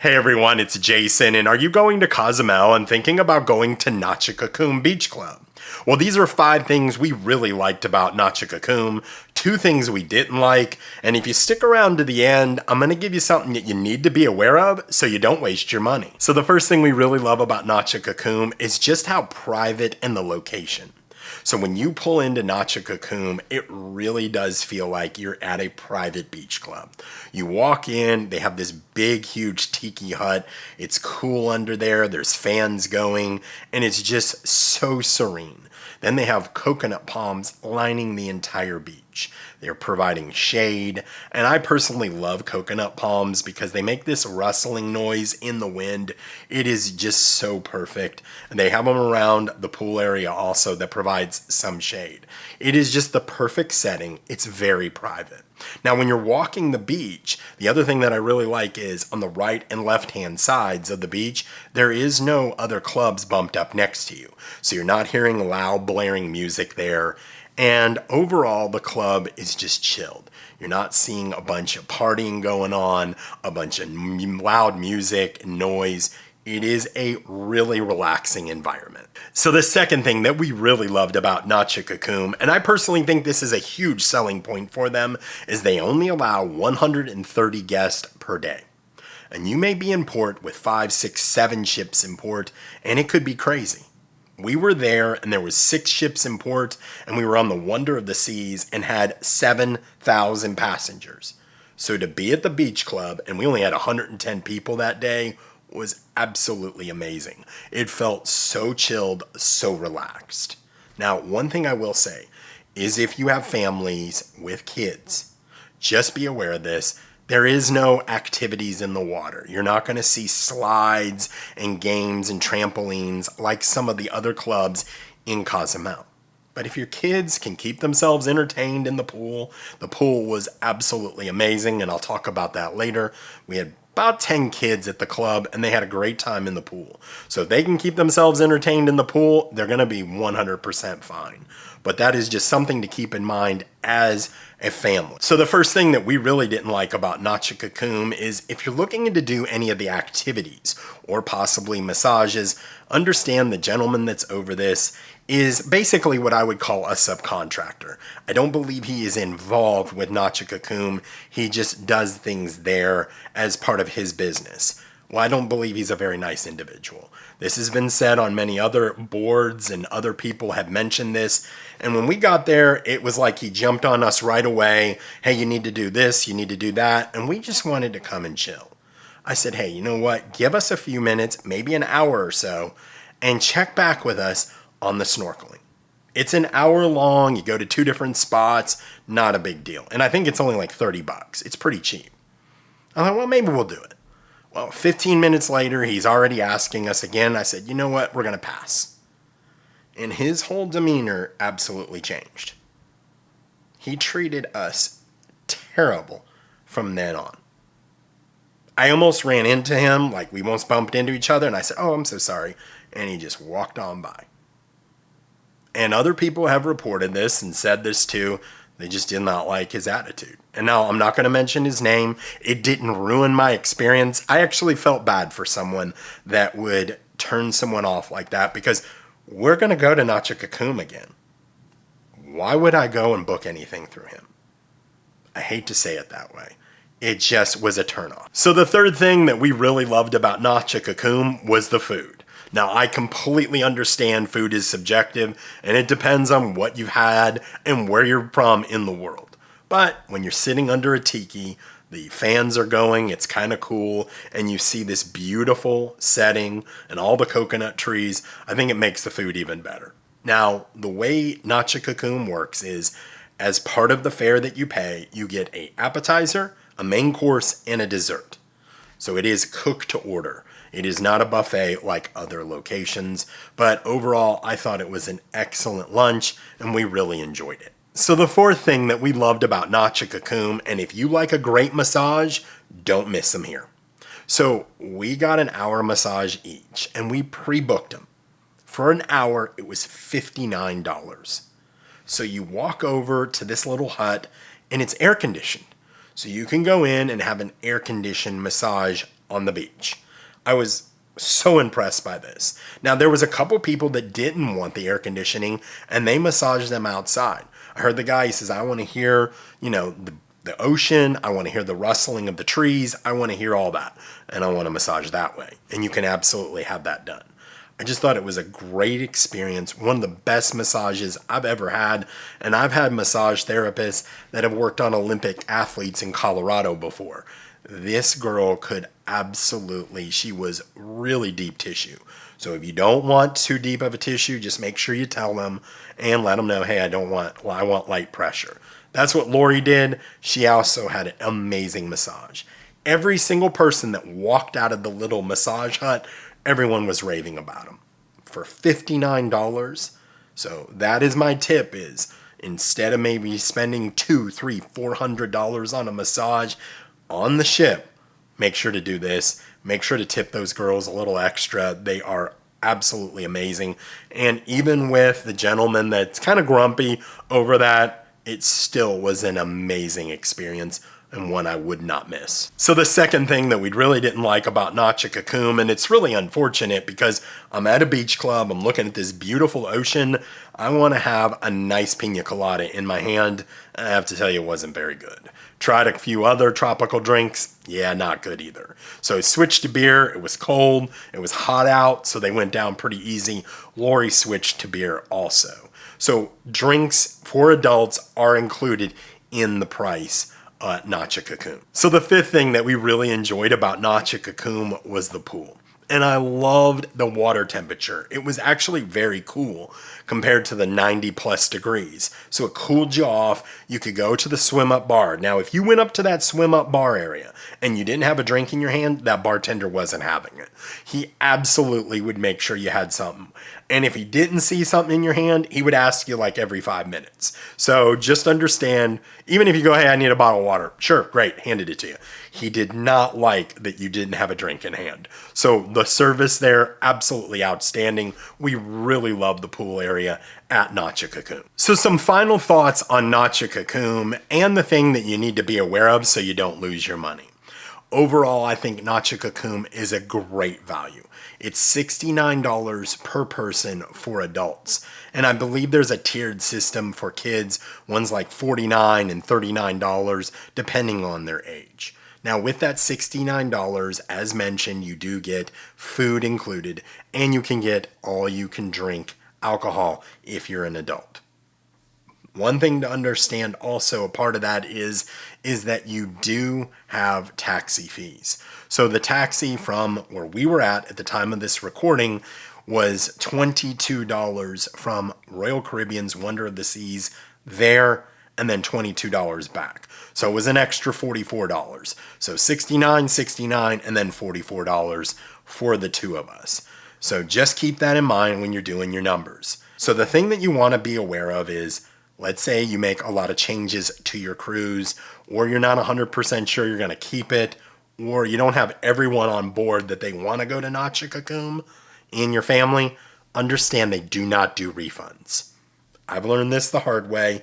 Hey everyone, it's Jason, and are you going to Cozumel and thinking about going to Nachi Cocom Beach Club? Well, these are 5 things we really liked about Nachi Cocom, 2 things we didn't like, and if you stick around to the end, I'm going to give you something that you need to be aware of so you don't waste your money. So the first thing we really love about Nachi Cocom is just how private and the location. So when you pull into Nachi Cocom, it really does feel like you're at a private beach club. You walk in, they have this big, huge tiki hut. It's cool under there. There's fans going, and it's just so serene. Then they have coconut palms lining the entire beach. They're providing shade, and I personally love coconut palms because they make this rustling noise in the wind. It is just so perfect. And they have them around the pool area also that provides some shade. It is just the perfect setting. It's very private. Now, when you're walking the beach, the other thing that I really like is on the right and left-hand sides of the beach, there is no other clubs bumped up next to you. So you're not hearing loud blaring music there. And overall, the club is just chilled. You're not seeing a bunch of partying going on, a bunch of loud music and noise. It is a really relaxing environment. So the second thing that we really loved about Nachi Cocom, and I personally think this is a huge selling point for them, is they only allow 130 guests per day. And you may be in port with 5, 6, 7 ships in port, and it could be crazy. We were there and there was 6 ships in port, and we were on the Wonder of the Seas and had 7,000 passengers. So to be at the beach club, and we only had 110 people that day, was absolutely amazing. It felt so chilled, so relaxed. Now, one thing I will say is if you have families with kids, just be aware of this. There is no activities in the water. You're not going to see slides and games and trampolines like some of the other clubs in Cozumel. But if your kids can keep themselves entertained in the pool was absolutely amazing, and I'll talk about that later. We had about 10 kids at the club, and they had a great time in the pool. So if they can keep themselves entertained in the pool, they're going to be 100% fine. But that is just something to keep in mind as a family. So the first thing that we really didn't like about Nachi Cocom is if you're looking to do any of the activities or possibly massages, understand the gentleman that's over this is basically what I would call a subcontractor. I don't believe he is involved with Nachi Cocom. He just does things there as part of his business. Well, I don't believe he's a very nice individual. This has been said on many other boards, and other people have mentioned this. And when we got there, it was like he jumped on us right away. Hey, you need to do this, you need to do that. And we just wanted to come and chill. I said, hey, you know what? Give us a few minutes, maybe an hour or so, and check back with us on the snorkeling. It's an hour long. You go to 2 different spots. Not a big deal. And I think it's only like $30. It's pretty cheap. I thought, well, maybe we'll do it. Well, 15 minutes later, he's already asking us again. I said, you know what? We're going to pass. And his whole demeanor absolutely changed. He treated us terrible from then on. I almost ran into him, like we almost bumped into each other, and I said, oh, I'm so sorry. And he just walked on by. And other people have reported this and said this too. They just did not like his attitude. And now I'm not going to mention his name. It didn't ruin my experience. I actually felt bad for someone that would turn someone off like that, because we're going to go to Nachi Cocom again. Why would I go and book anything through him? I hate to say it that way. It just was a turnoff. So the third thing that we really loved about Nachi Cocom was the food. Now, I completely understand food is subjective, and it depends on what you've had and where you're from in the world. But when you're sitting under a tiki, the fans are going, it's kind of cool, and you see this beautiful setting and all the coconut trees, I think it makes the food even better. Now, the way Nachi Cocom works is, as part of the fare that you pay, you get an appetizer, a main course, and a dessert. So it is cooked to order. It is not a buffet like other locations, but overall, I thought it was an excellent lunch, and we really enjoyed it. So the fourth thing that we loved about Nachi Cocom, and if you like a great massage, don't miss them here. So we got an hour massage each, and we pre-booked them. For an hour, it was $59. So you walk over to this little hut, and it's air conditioned. So you can go in and have an air conditioned massage on the beach. I was so impressed by this. Now, there was a couple people that didn't want the air conditioning, and they massaged them outside. I heard the guy, he says, I want to hear, the ocean. I want to hear the rustling of the trees. I want to hear all that, and I want to massage that way. And you can absolutely have that done. I just thought it was a great experience, one of the best massages I've ever had. And I've had massage therapists that have worked on Olympic athletes in Colorado before. This girl could absolutely, she was really deep tissue. So if you don't want too deep of a tissue, just make sure you tell them and let them know, hey, I want light pressure. That's what Lori did. She also had an amazing massage. Every single person that walked out of the little massage hut, everyone was raving about them for $59. So that is my tip, is instead of maybe spending $200, $300, $400 on a massage on the ship, make sure to do this. Make sure to tip those girls a little extra. They are absolutely amazing. And even with the gentleman that's kind of grumpy over that, it still was an amazing experience and one I would not miss. So the second thing that we really didn't like about Nachi Cocom, and it's really unfortunate because I'm at a beach club, I'm looking at this beautiful ocean, I want to have a nice pina colada in my hand, and I have to tell you, it wasn't very good. Tried a few other tropical drinks, yeah, not good either. So I switched to beer, it was cold, it was hot out, so they went down pretty easy. Lori switched to beer also. So drinks for adults are included in the price at Nachi Cocom. So the fifth thing that we really enjoyed about Nachi Cocom was the pool. And I loved the water temperature. It was actually very cool compared to the 90 plus degrees. So it cooled you off. You could go to the swim up bar. Now, if you went up to that swim up bar area and you didn't have a drink in your hand, that bartender wasn't having it. He absolutely would make sure you had something. And if he didn't see something in your hand, he would ask you like every 5 minutes. So just understand, even if you go, hey, I need a bottle of water. Sure, great, handed it to you. He did not like that you didn't have a drink in hand. So the service there, absolutely outstanding. We really love the pool area at Nachi Cocom. So some final thoughts on Nachi Cocom and the thing that you need to be aware of so you don't lose your money. Overall, I think Nachi Cocom is a great value. It's $69 per person for adults. And I believe there's a tiered system for kids. One's like $49 and $39 depending on their age. Now with that $69, as mentioned, you do get food included and you can get all you can drink alcohol if you're an adult. One thing to understand also, a part of that is that you do have taxi fees. So the taxi from where we were at the time of this recording was $22 from Royal Caribbean's Wonder of the Seas there, and then $22 back. So it was an extra $44. So $69, and then $44 for the two of us. So just keep that in mind when you're doing your numbers. So the thing that you want to be aware of is, let's say you make a lot of changes to your cruise, or you're not 100% sure you're going to keep it, or you don't have everyone on board that they want to go to Nachi Cocom in your family, understand they do not do refunds. I've learned this the hard way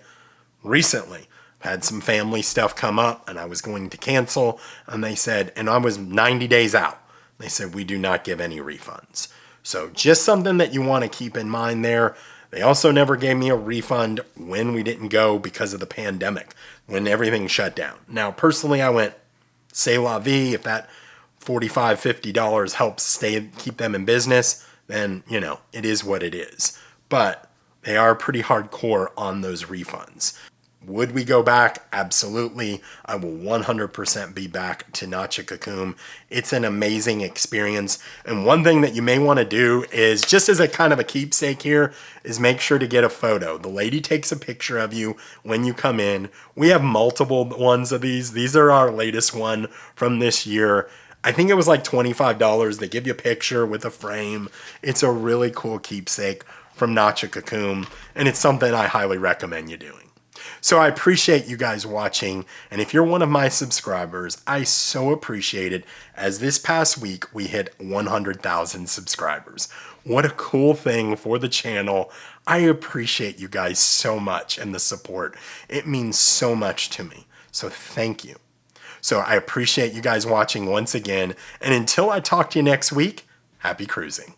recently. I've had some family stuff come up and I was going to cancel, and they said, and I was 90 days out. They said, we do not give any refunds. So just something that you want to keep in mind there. They also never gave me a refund when we didn't go because of the pandemic, when everything shut down. Now, personally, I went, c'est la vie. If that $45, $50 helps keep them in business, then, it is what it is. But they are pretty hardcore on those refunds. Would we go back? Absolutely. I will 100% be back to Nachi Cocom. It's an amazing experience. And one thing that you may want to do is, just as a kind of a keepsake here, is make sure to get a photo. The lady takes a picture of you when you come in. We have multiple ones of these. These are our latest one from this year. I think it was like $25. They give you a picture with a frame. It's a really cool keepsake from Nachi Cocom, and it's something I highly recommend you doing. So I appreciate you guys watching, and if you're one of my subscribers, I so appreciate it, as this past week we hit 100,000 subscribers. What a cool thing for the channel. I appreciate you guys so much and the support. It means so much to me, so thank you. So I appreciate you guys watching once again. And until I talk to you next week, happy cruising.